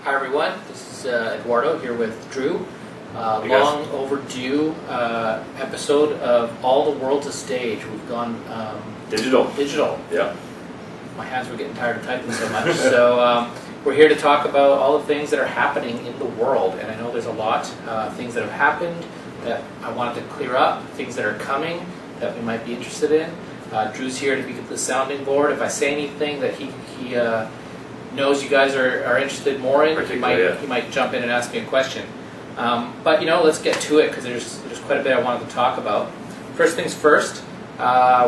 Hi everyone, this is Eduardo here with Drew. Long overdue episode of All the World's a Stage. We've gone digital. Yeah. My hands were getting tired of typing so much. So we're here to talk about all the things that are happening in the world. And I know there's a lot things that have happened that I wanted to clear up, things that are coming that we might be interested in. Drew's here to be the sounding board. If I say anything that he knows you guys are interested more in, he might jump in and ask me a question. But let's get to it because there's quite a bit I wanted to talk about. First things first,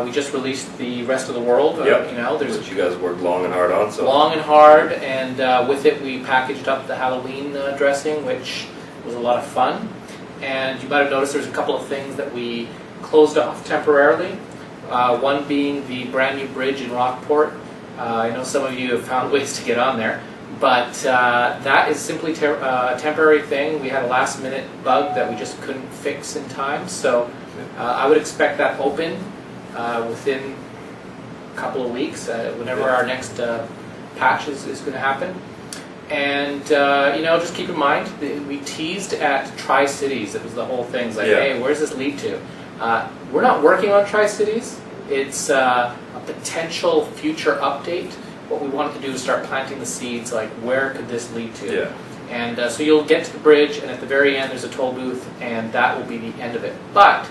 we just released the Rest of the World. There's which you guys worked long and hard on. So long and hard, and with it we packaged up the Halloween dressing, which was a lot of fun. And you might have noticed there's a couple of things that we closed off temporarily. One being the brand new bridge in Rockport. I know some of you have found ways to get on there, but that is simply a temporary thing. We had a last minute bug that we just couldn't fix in time, so I would expect that open within a couple of weeks, whenever our next patch is going to happen. And just keep in mind, we teased at Tri-Cities. It was the whole thing. It's like, hey, where's this lead to? We're not working on Tri-Cities. It's a potential future update. What we wanted to do is start planting the seeds, like where could this lead to? Yeah. And so you'll get to the bridge, and at the very end there's a toll booth, and that will be the end of it. But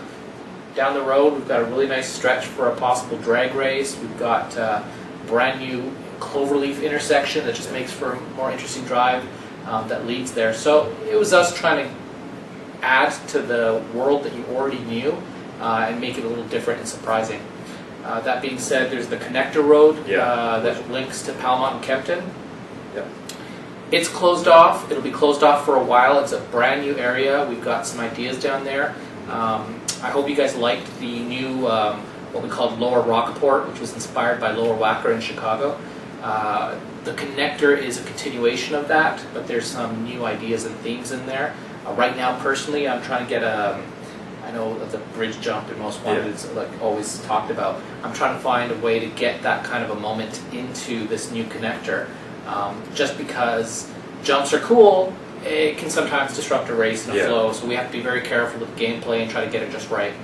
down the road we've got a really nice stretch for a possible drag race. We've got a brand new cloverleaf intersection that just makes for a more interesting drive that leads there. So it was us trying to add to the world that you already knew and make it a little different and surprising. That being said, there's the connector road that links to Palmont and Kempton. Yeah. It's closed off. It'll be closed off for a while. It's a brand new area. We've got some ideas down there. I hope you guys liked the new, what we called Lower Rockport, which was inspired by Lower Wacker in Chicago. The connector is a continuation of that, but there's some new ideas and themes in there. Right now, personally, I'm trying to get I know the bridge jump in Most Wanted is always talked about. I'm trying to find a way to get that kind of a moment into this new connector. Just because jumps are cool, it can sometimes disrupt a race and a flow, so we have to be very careful with the gameplay and try to get it just right.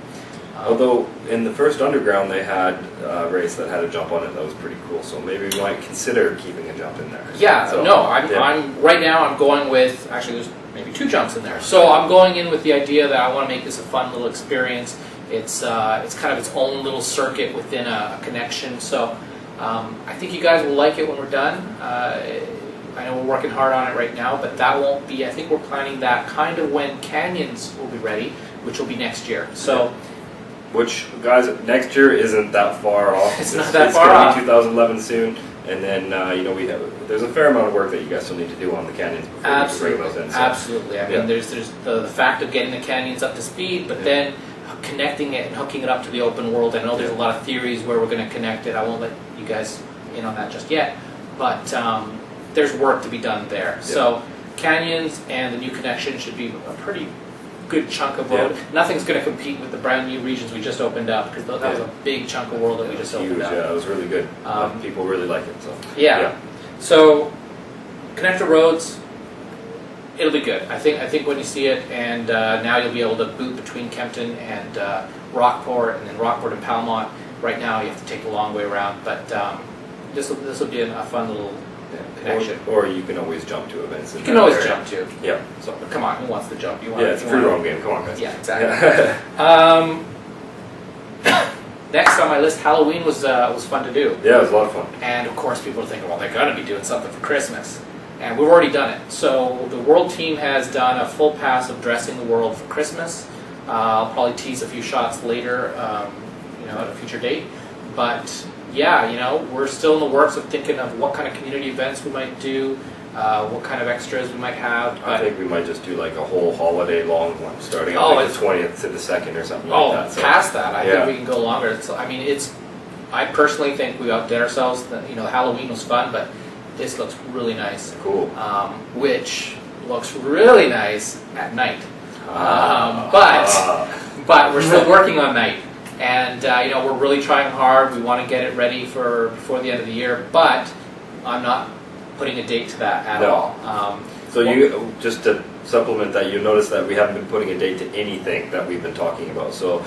Although in the first Underground they had a race that had a jump on it that was pretty cool, so maybe we might consider keeping a jump in there. Yeah, so, no, I'm right now I'm going with, actually there's maybe 2 jumps in there. So I'm going in with the idea that I want to make this a fun little experience. It's kind of its own little circuit within a connection. So I think you guys will like it when we're done. I know we're working hard on it right now, but that won't be, I think we're planning that kind of when Canyons will be ready, which will be next year. So. Which, guys, next year isn't that far off. It's not that far off. It's going to be 2011 soon, and then there's a fair amount of work that you guys still need to do on the canyons before you can bring those in. So. Absolutely. I mean, there's the fact of getting the canyons up to speed, but then connecting it and hooking it up to the open world. I know there's a lot of theories where we're going to connect it. I won't let you guys in on that just yet, but there's work to be done there. Yeah. So canyons and the new connection should be a pretty good chunk of road. Nothing's going to compete with the brand new regions we just opened up, because that was a big chunk of world that we just opened up. Yeah, it was really good. People really like it. So So connector roads, it'll be good. I think when you see it, and now you'll be able to boot between Kempton and Rockport, and then Rockport and Palmont. Right now you have to take the long way around, but this will be a fun little connection. Or you can always jump to events. You can always jump to. Yeah. So come on, who wants to jump? You want? Yeah, it's a free roam game. Come on, guys. Yeah, exactly. Next on my list, Halloween was fun to do. Yeah, it was a lot of fun. And of course, people are thinking, well, they're going to be doing something for Christmas, and we've already done it. So the World team has done a full pass of dressing the world for Christmas. I'll probably tease a few shots later, at a future date, but. Yeah, we're still in the works of thinking of what kind of community events we might do, what kind of extras we might have. I think we might just do like a whole holiday long one, starting on the 20th to the 2nd or something like that. So. Past that, I think we can go longer. I personally think we outdid ourselves. Halloween was fun, but this looks really nice. Cool. Which looks really nice at night. But we're still working on night. And we're really trying hard. We want to get it ready for before the end of the year, but I'm not putting a date to that at all. So you, just to supplement that, you notice that we haven't been putting a date to anything that we've been talking about. So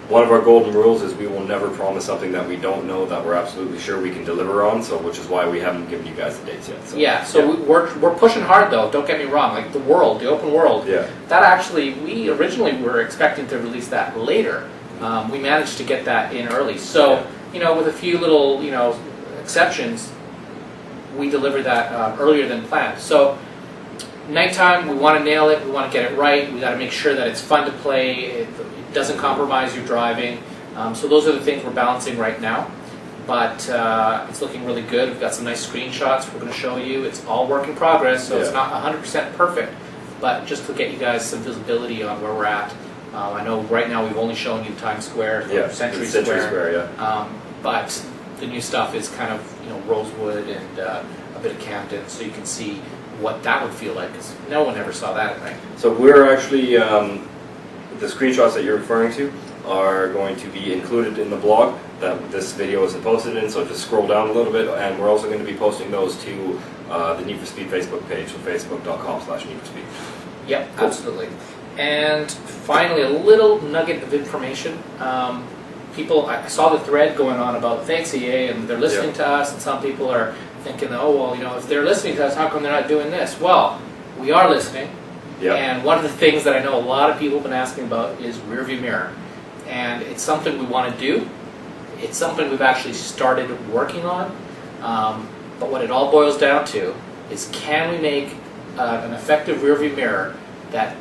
one of our golden rules is we will never promise something that we don't know that we're absolutely sure we can deliver on. So which is why we haven't given you guys the dates yet. So, yeah. So yeah. We're pushing hard though. Don't get me wrong. Like the open world. Yeah. That actually, we originally were expecting to release that later. We managed to get that in early. So with a few little exceptions, we delivered that earlier than planned. So. Nighttime, we want to nail it, we want to get it right, we got to make sure that it's fun to play, it doesn't compromise your driving. So those are the things we're balancing right now. But it's looking really good. We've got some nice screenshots we're going to show you. It's all work in progress, so it's not 100% perfect. But just to get you guys some visibility on where we're at. I know right now we've only shown you Times Square, Century Square. But the new stuff is kind of Rosewood and a bit of Camden, so you can see what that would feel like, because no one ever saw that at night. So we're actually, the screenshots that you're referring to are going to be included in the blog that this video isn't posted in, so just scroll down a little bit, and we're also going to be posting those to the Need for Speed Facebook page, so facebook.com/needforspeed. Yep, absolutely. And finally, a little nugget of information. I saw the thread going on about thanks EA, and they're listening to us, and some people are thinking, oh, well, if they're listening to us, how come they're not doing this? Well, we are listening, and one of the things that I know a lot of people have been asking about is rear view mirror. And it's something we want to do. It's something we've actually started working on. But what it all boils down to is, can we make an effective rear view mirror that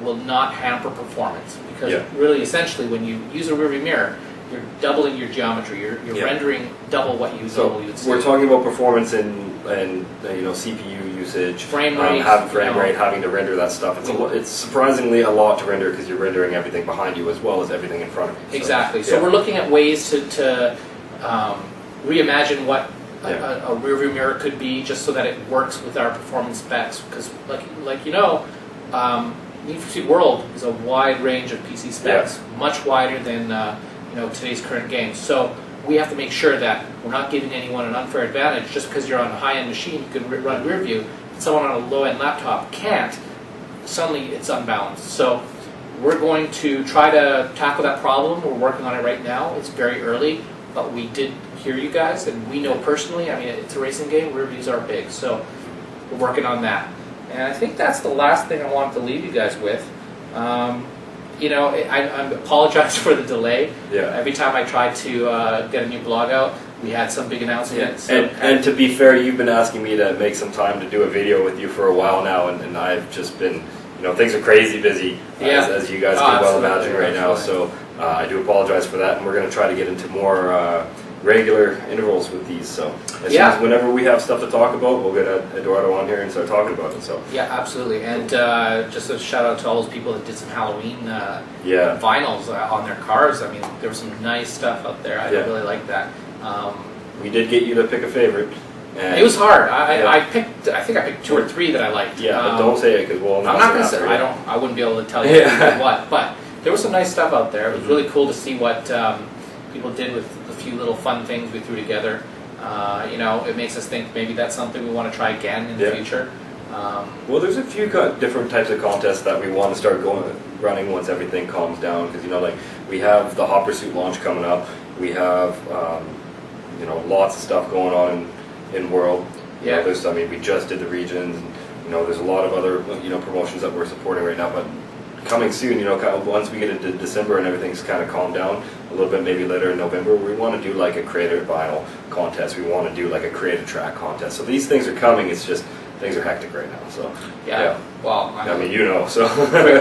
will not hamper performance? Because really, essentially, when you use a rear view mirror, you're doubling your geometry. You're rendering double what you would see. We're talking about performance and CPU usage, frame rate, having to render that stuff. It's surprisingly a lot to render because you're rendering everything behind you as well as everything in front of you. Exactly. So we're looking at ways to reimagine what a rear view mirror could be, just so that it works with our performance specs. Because, Need for Speed World is a wide range of PC specs, much wider than today's current games. So we have to make sure that we're not giving anyone an unfair advantage just because you're on a high-end machine you can run rear view, and someone on a low-end laptop can't. Suddenly it's unbalanced. So we're going to try to tackle that problem. We're working on it right now. It's very early, but we did hear you guys, and we know personally, it's a racing game, rear views are big, so we're working on that. And I think that's the last thing I wanted to leave you guys with. I apologize for the delay. Every time I tried to get a new blog out, we had some big announcement. And to be fair, you've been asking me to make some time to do a video with you for a while now, and I've just been, things are crazy busy, as you guys can well imagine right now. So I do apologize for that, and we're going to try to get into more regular intervals with these. So as soon as whenever we have stuff to talk about, we'll get Eduardo on here and start talking about it. So absolutely. And just a shout out to all those people that did some Halloween vinyls on their cars. There was some nice stuff out there. I really like that. We did get you to pick a favorite. It was hard. I think I picked 2 or 3 that I liked. But don't say it, because we'll. I'm not going to say. I wouldn't be able to tell you what. But there was some nice stuff out there. It was really cool to see what people did with the few little fun things we threw together. It makes us think maybe that's something we want to try again in the future. Well, there's a few different types of contests that we want to start running once everything calms down. Because we have the Hot Pursuit launch coming up. We have lots of stuff going on in World. We just did the regions. And, there's a lot of other promotions that we're supporting right now. But coming soon, once we get into December and everything's kind of calmed down a little bit, maybe later in November, we want to do like a creator vinyl contest. We want to do like a creator track contest. So these things are coming. It's just things are hectic right now. So well, so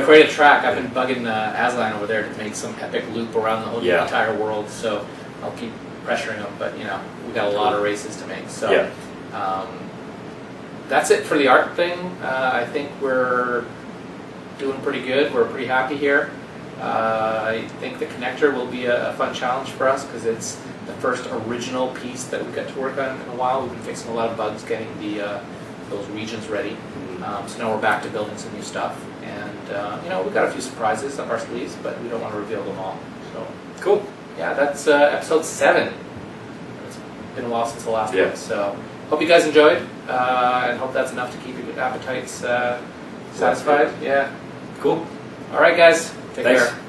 create a track. I've been bugging Aslan over there to make some epic loop around the whole entire world. So I'll keep pressuring him. But we got a lot of races to make. So that's it for the art thing. I think we're doing pretty good. We're pretty happy here. I think the connector will be a fun challenge for us because it's the first original piece that we got to work on in a while. We've been fixing a lot of bugs getting those regions ready. So now we're back to building some new stuff. And we've got a few surprises up our sleeves, but we don't want to reveal them all. So cool. Yeah, that's episode 7. It's been a while since the last one. So hope you guys enjoyed, and hope that's enough to keep you appetites satisfied. Yeah. Cool. All right, guys. Take Thanks. care.